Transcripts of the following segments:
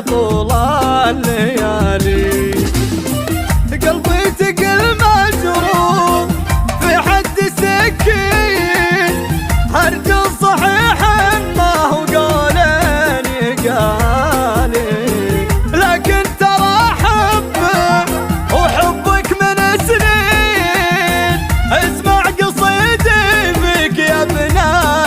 طول الليالي. قلبي تقل مجروح في حد سكين، هرجل صحيح ما هو قولين قالي، لكن ترى حبه وحبك من سنين. اسمع قصيدي فيك يا ابن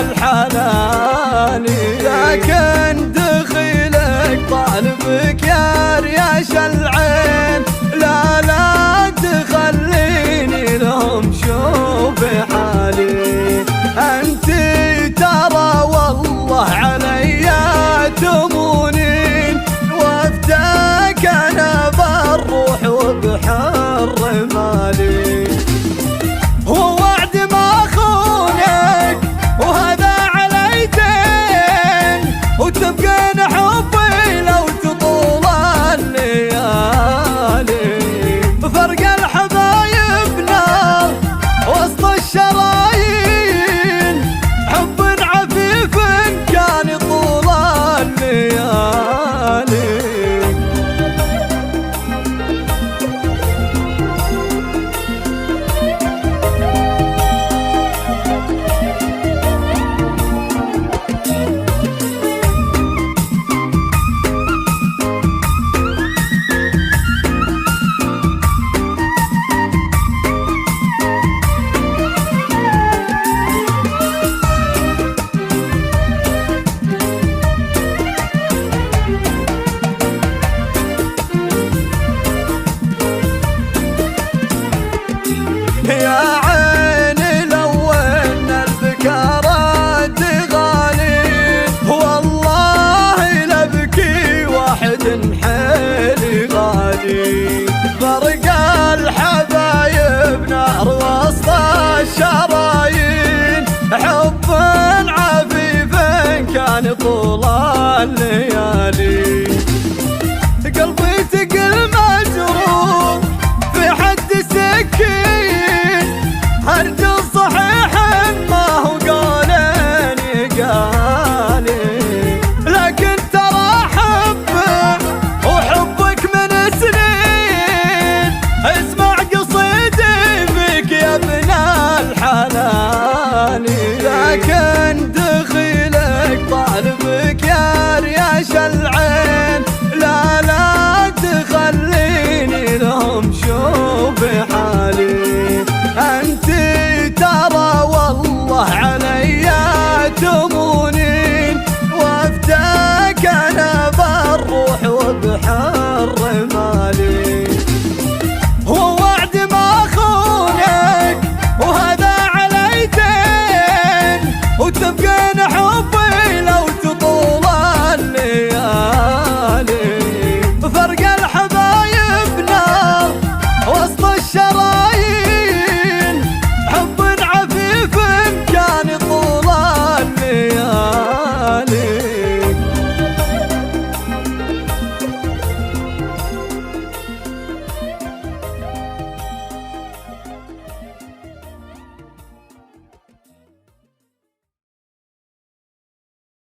الحلال، لكن دخيلك طالبك يا رياش العين. لا لا تخليني لهم شوفي حالي، انتي ترى والله عليا تمونين، وفداك انا بالروح وبحر مالي. هو وعد ما خونك وهذا علي دين، وتبقين حبي لو تطول الليالي. فرق الحبايب نار وسط الشرايين، حب عفيف كان طول الليالي. يا عيني لو ان الفكرات غالي، والله لبكي واحد حيلي غالي. فرق الحبايب نار وسط الشرايين، حب عفيف كان طول الليالي.